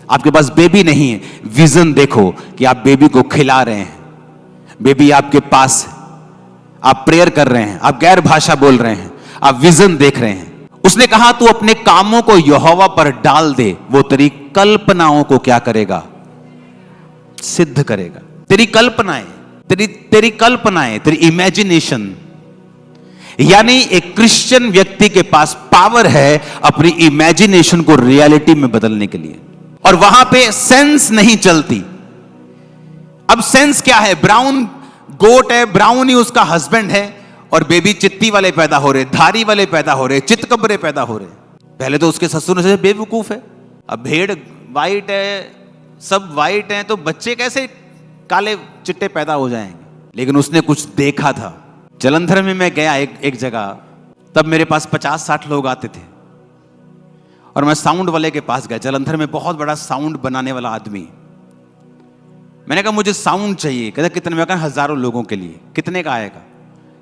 आपके पास बेबी नहीं है, विजन देखो कि आप बेबी को खिला रहे हैं, बेबी आपके पास है, आप प्रेयर कर रहे हैं, आप गैर भाषा बोल रहे हैं, आप विजन देख रहे हैं। उसने कहा तू अपने कामों को यहोवा पर डाल दे, वो तेरी कल्पनाओं को क्या करेगा? सिद्ध करेगा। तेरी कल्पनाएं, तेरी कल्पनाएं, तेरी इमेजिनेशन। यानी एक क्रिश्चियन व्यक्ति के पास पावर है अपनी इमेजिनेशन को रियलिटी में बदलने के लिए। और वहां पे सेंस नहीं चलती। अब सेंस क्या है? ब्राउन गोट है, ब्राउन ही उसका हस्बैंड है, और बेबी चित्ती वाले पैदा हो रहे, धारी वाले पैदा हो रहे, चितकबरे पैदा हो रहे। पहले तो उसके ससुर से बेवकूफ है। अब भेड़ वाइट है, सब वाइट हैं, तो बच्चे कैसे काले चिट्टे पैदा हो जाएंगे? लेकिन उसने कुछ देखा था। जलंधर में मैं गया एक जगह, तब मेरे पास 50-60 लोग आते थे, और मैं साउंड वाले के पास गया। जलंधर में बहुत बड़ा साउंड बनाने वाला आदमी। मैंने कहा मुझे साउंड चाहिए। कहता कितने? मैं कहा हजारों लोगों के लिए। कितने का आएगा?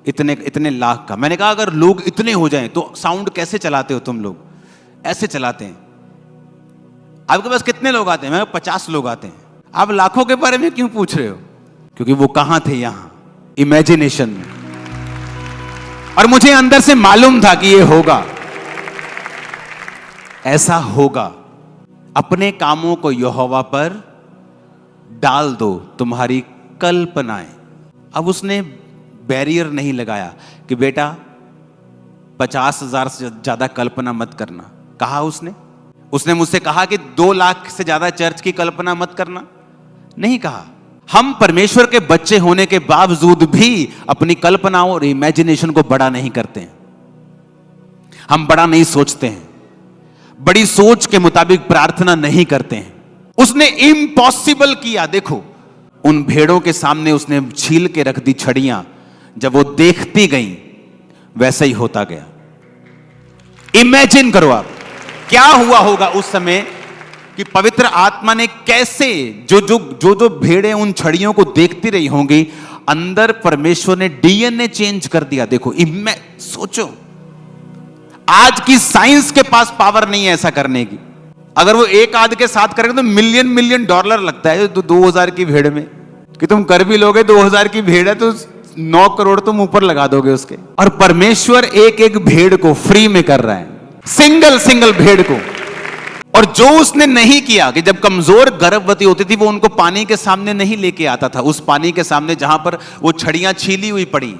इतने लाख का। मैंने कहा अगर लोग इतने हो जाएं तो साउंड कैसे चलाते हो तुम लोग? ऐसे चलाते हैं। आपके पास कितने लोग आते हैं? मैं 50 लोग आते हैं। आप लाखों के बारे में क्यों पूछ रहे हो? क्योंकि वो कहां थे? यहां इमेजिनेशन में। और मुझे अंदर से मालूम था कि ये होगा, ऐसा होगा। अपने कामों को यहोवा पर डाल दो, तुम्हारी कल्पनाएं। अब उसने बैरियर नहीं लगाया कि बेटा 50,000 से ज्यादा कल्पना मत करना। कहा उसने मुझसे कहा कि 2 लाख से ज्यादा चर्च की कल्पना मत करना? नहीं कहा। हम परमेश्वर के बच्चे होने के बावजूद भी अपनी कल्पनाओं और इमेजिनेशन को बड़ा नहीं करते हैं। हम बड़ा नहीं सोचते हैं, बड़ी सोच के मुताबिक प्रार्थना नहीं करते हैं। उसने इम्पॉसिबल किया। देखो, उन भेड़ों के सामने उसने छील के रख दी छड़ियां। जब वो देखती गई वैसा ही होता गया। इमेजिन करो आप क्या हुआ होगा उस समय कि पवित्र आत्मा ने कैसे जो भेड़ें उन छड़ियों को देखती रही होंगी, अंदर परमेश्वर ने डीएनए चेंज कर दिया। देखो, सोचो, आज की साइंस के पास पावर नहीं है ऐसा करने की। अगर वो एक आध के साथ करेंगे तो मिलियन डॉलर लगता है 2000 की भेड़ में, कि तुम कर भी लोगे। 2000 की भेड़ है तो 9 करोड़ तुम ऊपर लगा दोगे उसके। और परमेश्वर एक भेड़ को फ्री में कर रहा है, सिंगल भेड़ को। और जो उसने नहीं किया कि जब कमजोर गर्भवती होती थी वो उनको पानी के सामने नहीं लेके आता था, उस पानी के सामने जहां पर वो छड़ियां छीली हुई पड़ी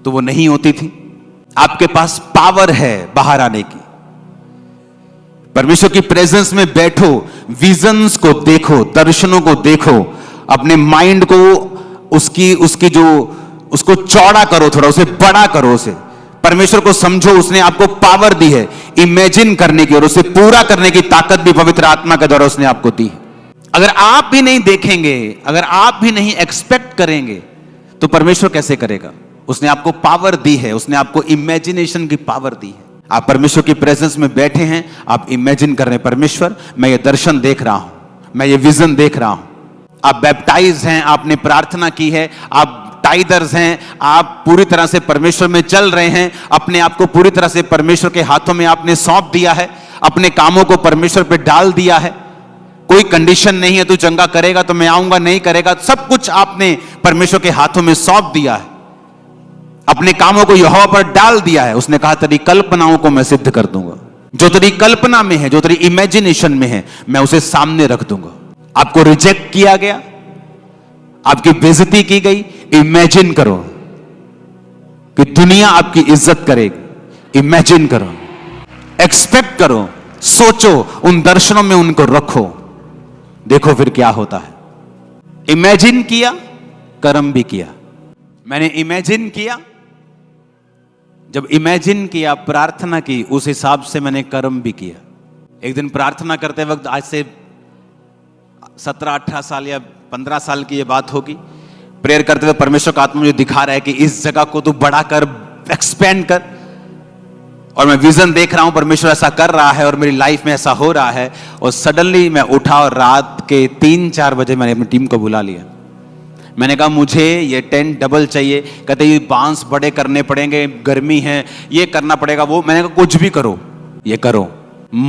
तो वो नहीं होती थी। आपके पास पावर है बाहर आने की। परमेश्वर की प्रेजेंस में बैठो, विजन्स को देखो, दर्शनों को देखो, अपने माइंड को उसको चौड़ा करो, थोड़ा उसे बड़ा करो, उसे परमेश्वर को समझो, उसने आपको पावर दी है इमेजिन करने की, और उसे पूरा करने की ताकत भी पवित्र आत्मा के द्वारा उसने आपको दी है। अगर आप भी नहीं देखेंगे, अगर आप भी नहीं एक्सपेक्ट करेंगे, तो परमेश्वर कैसे करेगा? उसने आपको पावर दी है, उसने आपको इमेजिनेशन की पावर दी है। आप परमेश्वर की प्रेजेंस में बैठे हैं, आप इमेजिन कर रहे हैं, परमेश्वर मैं ये दर्शन देख रहा हूं, मैं ये विजन देख रहा हूं। आप बैप्टाइज हैं, आपने प्रार्थना की है, आप टाइदर्स हैं, आप पूरी तरह से परमेश्वर में चल रहे हैं, अपने आप को पूरी तरह से परमेश्वर के हाथों में आपने सौंप दिया है, अपने कामों को परमेश्वर पे डाल दिया है। कोई कंडीशन नहीं है तू चंगा करेगा तो मैं आऊंगा, नहीं करेगा, सब कुछ आपने परमेश्वर के हाथों में सौंप दिया है, अपने कामों को यहोवा पर डाल दिया है। उसने कहा तेरी कल्पनाओं को मैं सिद्ध कर दूंगा, जो तेरी कल्पना में है, जो तेरी इमेजिनेशन में है, मैं उसे सामने रख दूंगा। आपको रिजेक्ट किया गया, आपकी बेइज्जती की गई, इमेजिन करो कि दुनिया आपकी इज्जत करेगी। इमेजिन करो, एक्सपेक्ट करो, सोचो, उन दर्शनों में उनको रखो, देखो फिर क्या होता है। इमेजिन किया, कर्म भी किया। मैंने इमेजिन किया, जब इमेजिन किया, प्रार्थना की, उस हिसाब से मैंने कर्म भी किया। एक दिन प्रार्थना करते वक्त, आज से 17-18 साल या 15 साल की ये बात होगी, प्रेयर करते हुए परमेश्वर का आत्मा मुझे दिखा रहा है कि इस जगह को तू बड़ा कर, एक्सपेंड कर, और मैं विजन देख रहा हूं परमेश्वर ऐसा कर रहा है और मेरी लाइफ में ऐसा हो रहा है। और सडनली मैं उठा और रात के 3-4 बजे मैंने अपनी टीम को बुला लिया। मैंने कहा मुझे ये टेंट डबल चाहिए। कहते ये बांस बड़े करने पड़ेंगे, गर्मी है, ये करना पड़ेगा, वो। मैंने कहा कुछ भी करो, ये करो।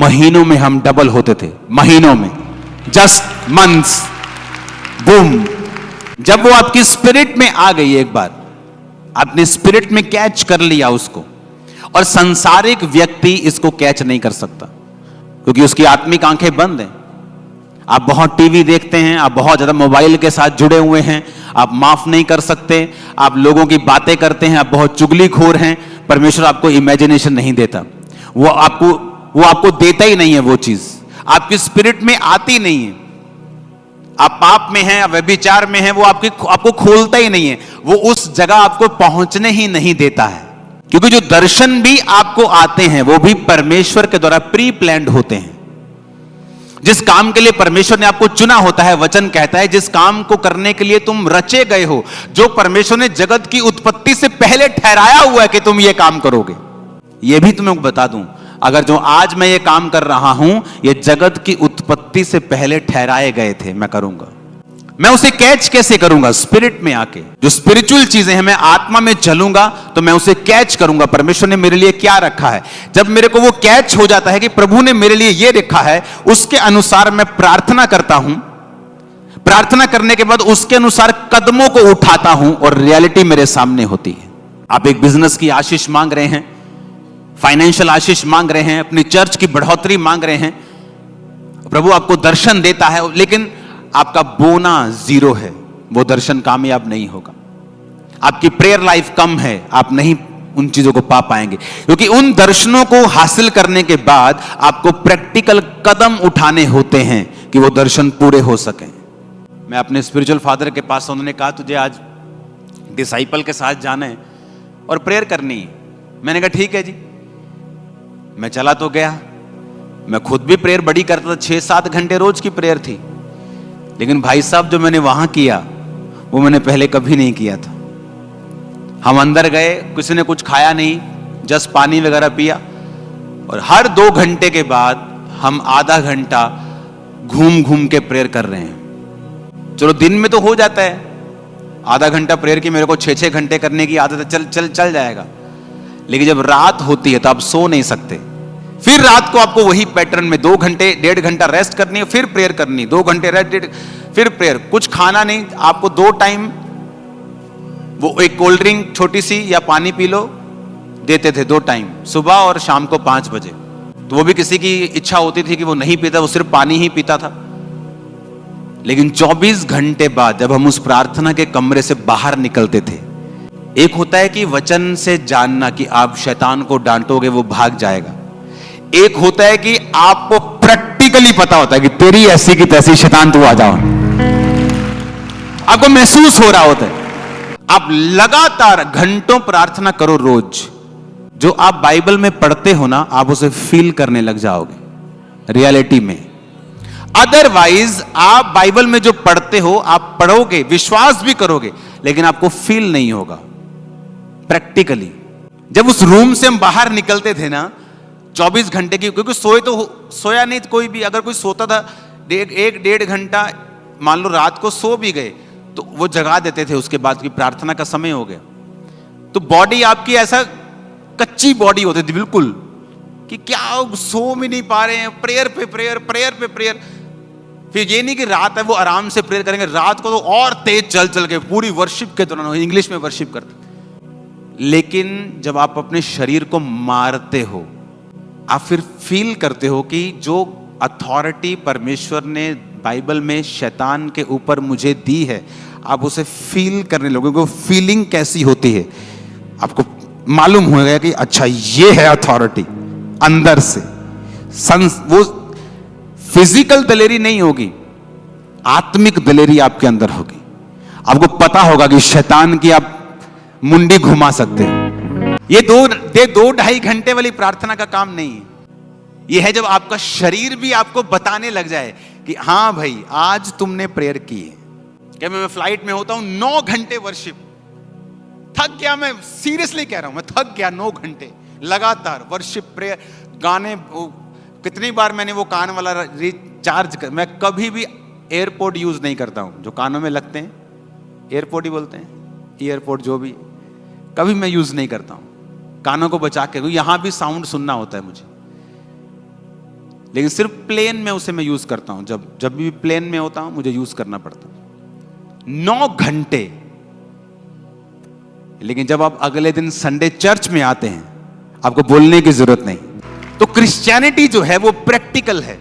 महीनों में हम डबल होते थे, महीनों में, जस्ट मंथ्स, बूम। जब वो आपकी स्पिरिट में आ गई, एक बार आपने स्पिरिट में कैच कर लिया उसको, और संसारिक व्यक्ति इसको कैच नहीं कर सकता क्योंकि उसकी आत्मिक आंखें बंद हैं। आप बहुत टीवी देखते हैं, आप बहुत ज्यादा मोबाइल के साथ जुड़े हुए हैं, आप माफ नहीं कर सकते, आप लोगों की बातें करते हैं, आप बहुत चुगलीखोर हैं। परमेश्वर आपको इमेजिनेशन नहीं देता, वो आपको देता ही नहीं है, वो चीज आपकी स्पिरिट में आती नहीं है। आप पाप में हैं, व्यभिचार में हैं, वो आपको खोलता ही नहीं है, वो उस जगह आपको पहुंचने ही नहीं देता है। क्योंकि जो दर्शन भी आपको आते हैं वो भी परमेश्वर के द्वारा प्री प्लान्ड होते हैं। जिस काम के लिए परमेश्वर ने आपको चुना होता है, वचन कहता है जिस काम को करने के लिए तुम रचे गए हो, जो परमेश्वर ने जगत की उत्पत्ति से पहले ठहराया हुआ है कि तुम ये काम करोगे। ये भी तुम्हें बता दूं, अगर जो आज मैं ये काम कर रहा हूं, ये जगत की उत्पत्ति से पहले ठहराए गए थे, मैं करूंगा। मैं उसे कैच कैसे करूंगा? स्पिरिट में आके। जो स्पिरिचुअल चीजें हैं, मैं आत्मा में चलूंगा तो मैं उसे कैच करूंगा, परमेश्वर ने मेरे लिए क्या रखा है। जब मेरे को वो कैच हो जाता है कि प्रभु ने मेरे लिए ये रखा है, उसके अनुसार मैं प्रार्थना करता हूं। प्रार्थना करने के बाद उसके अनुसार कदमों को उठाता हूं और रियलिटी मेरे सामने होती है। आप एक बिजनेस की आशीष मांग रहे हैं, फाइनेंशियल आशीष मांग रहे हैं, अपनी चर्च की बढ़ोतरी मांग रहे हैं, प्रभु आपको दर्शन देता है, लेकिन आपका बोना 0 है, वो दर्शन कामयाब नहीं होगा। आपकी प्रेयर लाइफ कम है, आप नहीं उन चीजों को पा पाएंगे, क्योंकि उन दर्शनों को हासिल करने के बाद आपको प्रैक्टिकल कदम उठाने होते हैं कि वो दर्शन पूरे हो सकें। मैं अपने स्पिरिचुअल फादर के पास, उन्होंने कहा तुझे आज डिसाइपल के साथ जाना है और प्रेयर करनी है। मैंने कहा ठीक है जी। मैं चला तो गया, मैं खुद भी प्रेयर बड़ी करता था, 6-7 घंटे रोज की प्रेयर थी, लेकिन भाई साहब जो मैंने वहां किया वो मैंने पहले कभी नहीं किया था। हम अंदर गए, किसी ने कुछ खाया नहीं, जस्ट पानी वगैरह पिया, और हर 2 घंटे के बाद हम आधा घंटा घूम घूम के प्रेयर कर रहे हैं। चलो दिन में तो हो जाता है, आधा घंटा प्रेयर की मेरे को 6-6 घंटे करने की आदत है, चल जाएगा, लेकिन जब रात होती है तो आप सो नहीं सकते। फिर रात को आपको वही पैटर्न में 2 घंटे 1.5 घंटा रेस्ट करनी है, फिर प्रेयर करनी, 2 घंटे रेस्ट, फिर प्रेयर। कुछ खाना नहीं, आपको 2 टाइम वो एक कोल्ड ड्रिंक छोटी सी या पानी पी लो देते थे, 2 टाइम, सुबह और शाम को 5 बजे। तो वो भी किसी की इच्छा होती थी कि वो नहीं पीता, वो सिर्फ पानी ही पीता था। लेकिन 24 घंटे बाद जब हम उस प्रार्थना के कमरे से बाहर निकलते थे, एक होता है कि वचन से जानना कि आप शैतान को डांटोगे वो भाग जाएगा, एक होता है कि आपको प्रैक्टिकली पता होता है कि तेरी ऐसी की तैसी शैतान तू आ जाओ, आपको महसूस हो रहा होता है। आप लगातार घंटों प्रार्थना करो रोज, जो आप बाइबल में पढ़ते हो ना, आप उसे फील करने लग जाओगे रियलिटी में। अदरवाइज आप बाइबल में जो पढ़ते हो, आप पढ़ोगे, विश्वास भी करोगे, लेकिन आपको फील नहीं होगा प्रैक्टिकली। जब उस रूम से हम बाहर निकलते थे ना, 24 घंटे की, क्योंकि सोया नहीं कोई भी। अगर कोई सोता था 1-1.5 घंटा, मान लो रात को सो भी गए, तो वो जगा देते थे, उसके बाद की प्रार्थना का समय हो गया। तो बॉडी आपकी ऐसा कच्ची बॉडी होती थी बिल्कुल, कि क्या सो भी नहीं पा रहे हैं, प्रेयर पे प्रेयर, प्रेयर पे प्रेयर। फिर ये नहीं कि रात है वो आराम से प्रेयर करेंगे, रात को तो और तेज चल चल के पूरी वर्शिप के दौरान इंग्लिश में वर्शिप करते। लेकिन जब आप अपने शरीर को मारते हो, आप फिर फील करते हो कि जो अथॉरिटी परमेश्वर ने बाइबल में शैतान के ऊपर मुझे दी है, आप उसे फील करने लगोगे। फीलिंग कैसी होती है आपको मालूम होगा कि अच्छा ये है अथॉरिटी अंदर से। वो फिजिकल दलेरी नहीं होगी, आत्मिक दलेरी आपके अंदर होगी। आपको पता होगा कि शैतान की आप मुंडी घुमा सकते हो। ये 2-2.5 घंटे वाली प्रार्थना का काम नहीं है। यह है जब आपका शरीर भी आपको बताने लग जाए कि हाँ भाई आज तुमने प्रेयर की है। क्या मैं फ्लाइट में होता हूं 9 घंटे वर्शिप, थक गया, मैं सीरियसली कह रहा हूं, मैं थक गया 9 घंटे लगातार वर्शिप प्रेयर गाने। कितनी बार मैंने वो कान वाला रिचार्ज कर, मैं कभी भी एयरपोर्ट यूज नहीं करता हूं, जो कानों में लगते हैं, एयरपोर्ट ही बोलते हैं, एयरपोर्ट जो भी, कभी मैं यूज नहीं करता हूं कानों को बचा के, यहां भी साउंड सुनना होता है मुझे। लेकिन सिर्फ प्लेन में उसे मैं यूज करता हूं, जब भी प्लेन में होता हूं मुझे यूज करना पड़ता है 9 घंटे। लेकिन जब आप अगले दिन संडे चर्च में आते हैं, आपको बोलने की जरूरत नहीं। तो क्रिश्चियनिटी जो है वो प्रैक्टिकल है।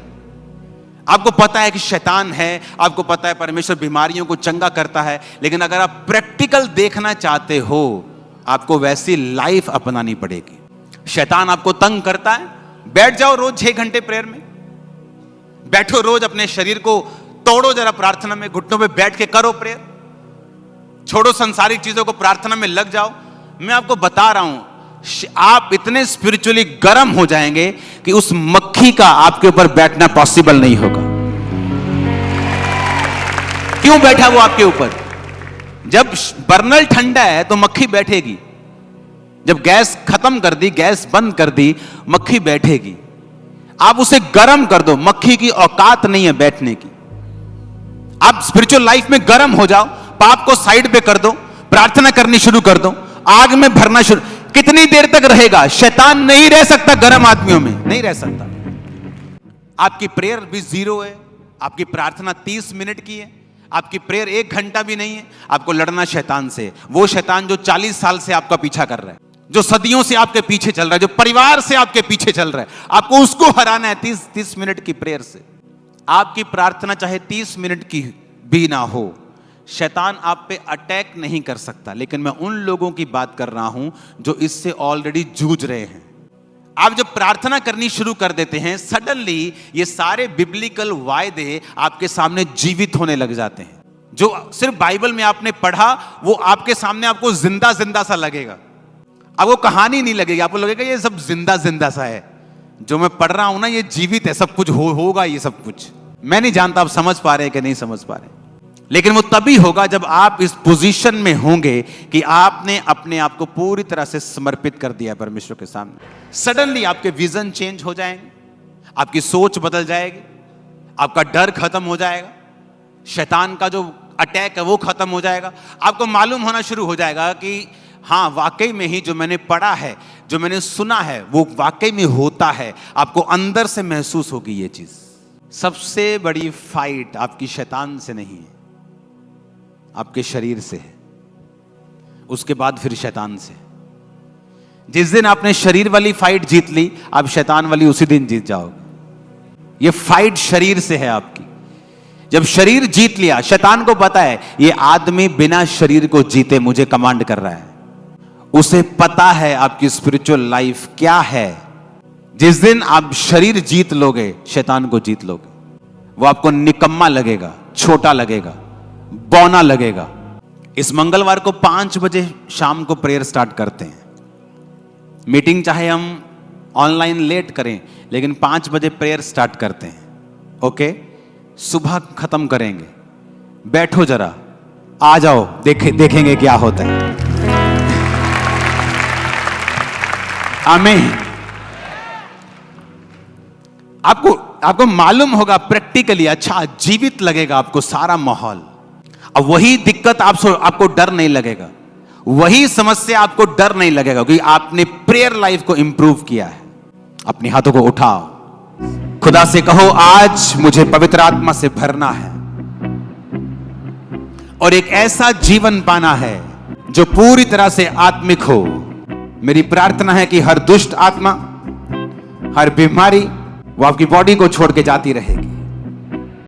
आपको पता है कि शैतान है, आपको पता है परमेश्वर बीमारियों को चंगा करता है, लेकिन अगर आप प्रैक्टिकल देखना चाहते हो, आपको वैसी लाइफ अपनानी पड़ेगी। शैतान आपको तंग करता है, बैठ जाओ रोज 6 घंटे प्रेयर में, बैठो रोज, अपने शरीर को तोड़ो जरा प्रार्थना में, घुटनों पे बैठ के करो प्रेयर, छोड़ो संसारिक चीजों को, प्रार्थना में लग जाओ। मैं आपको बता रहा हूं, आप इतने स्पिरिचुअली गर्म हो जाएंगे कि उस मक्खी का आपके ऊपर बैठना पॉसिबल नहीं होगा। क्यों बैठा वो आपके ऊपर? जब बर्नल ठंडा है तो मक्खी बैठेगी, जब गैस खत्म कर दी, गैस बंद कर दी, मक्खी बैठेगी। आप उसे गर्म कर दो, मक्खी की औकात नहीं है बैठने की। आप स्पिरिचुअल लाइफ में गर्म हो जाओ, पाप को साइड पे कर दो, प्रार्थना करनी शुरू कर दो, आग में भरना शुरू। कितनी देर तक रहेगा? शैतान नहीं रह सकता गर्म आदमियों में, नहीं रह सकता। आपकी प्रेयर भी 0 है, आपकी प्रार्थना 30 मिनट की है, आपकी प्रेयर 1 घंटा भी नहीं है। आपको लड़ना शैतान से, वो शैतान जो 40 साल से आपका पीछा कर रहा है, जो सदियों से आपके पीछे चल रहा है, जो परिवार से आपके पीछे चल रहा है, आपको उसको हराना है 30 मिनट की प्रेयर से। आपकी प्रार्थना चाहे 30 मिनट की भी ना हो, शैतान आप पे अटैक नहीं कर सकता। लेकिन मैं उन लोगों की बात कर रहा हूं जो इससे ऑलरेडी जूझ रहे हैं। आप जब प्रार्थना करनी शुरू कर देते हैं, सडनली ये सारे बिब्लिकल वायदे आपके सामने जीवित होने लग जाते हैं। जो सिर्फ बाइबल में आपने पढ़ा, वो आपके सामने आपको जिंदा जिंदा सा लगेगा। अब वो कहानी नहीं लगेगी, आपको लगेगा ये सब जिंदा जिंदा सा है, जो मैं पढ़ रहा हूं ना ये जीवित है, सब कुछ होगा ये सब कुछ। मैं नहीं जानता आप समझ पा रहे हैं कि नहीं समझ पा रहे, लेकिन वो तभी होगा जब आप इस पोजीशन में होंगे कि आपने अपने आप को पूरी तरह से समर्पित कर दिया परमेश्वर के सामने। सडनली आपके विजन चेंज हो जाएंगे, आपकी सोच बदल जाएगी, आपका डर खत्म हो जाएगा, शैतान का जो अटैक है वो खत्म हो जाएगा। आपको मालूम होना शुरू हो जाएगा कि हाँ वाकई में ही जो मैंने पढ़ा है, जो मैंने सुना है, वो वाकई में होता है। आपको अंदर से महसूस होगी ये चीज। सबसे बड़ी फाइट आपकी शैतान से नहीं है, आपके शरीर से है, उसके बाद फिर शैतान से। जिस दिन आपने शरीर वाली फाइट जीत ली, आप शैतान वाली उसी दिन जीत जाओगे। ये फाइट शरीर से है आपकी। जब शरीर जीत लिया, शैतान को पता है ये आदमी बिना शरीर को जीते मुझे कमांड कर रहा है। उसे पता है आपकी स्पिरिचुअल लाइफ क्या है। जिस दिन आप शरीर जीत लोगे, शैतान को जीत लोगे, वो आपको निकम्मा लगेगा, छोटा लगेगा, बौना लगेगा। इस मंगलवार को 5 बजे शाम को प्रेयर स्टार्ट करते हैं। मीटिंग चाहे हम ऑनलाइन लेट करें, लेकिन 5 बजे प्रेयर स्टार्ट करते हैं, ओके? सुबह खत्म करेंगे। बैठो जरा, आ जाओ, देखेंगे क्या होता है। आमीन। आपको मालूम होगा प्रैक्टिकली, अच्छा जीवित लगेगा आपको सारा माहौल। अब वही दिक्कत आपको डर नहीं लगेगा, वही समस्या आपको डर नहीं लगेगा, क्योंकि आपने प्रेयर लाइफ को इंप्रूव किया है। अपने हाथों को उठाओ, खुदा से कहो आज मुझे पवित्र आत्मा से भरना है और एक ऐसा जीवन पाना है जो पूरी तरह से आत्मिक हो। मेरी प्रार्थना है कि हर दुष्ट आत्मा, हर बीमारी वो आपकी बॉडी को छोड़ के जाती रहेगी।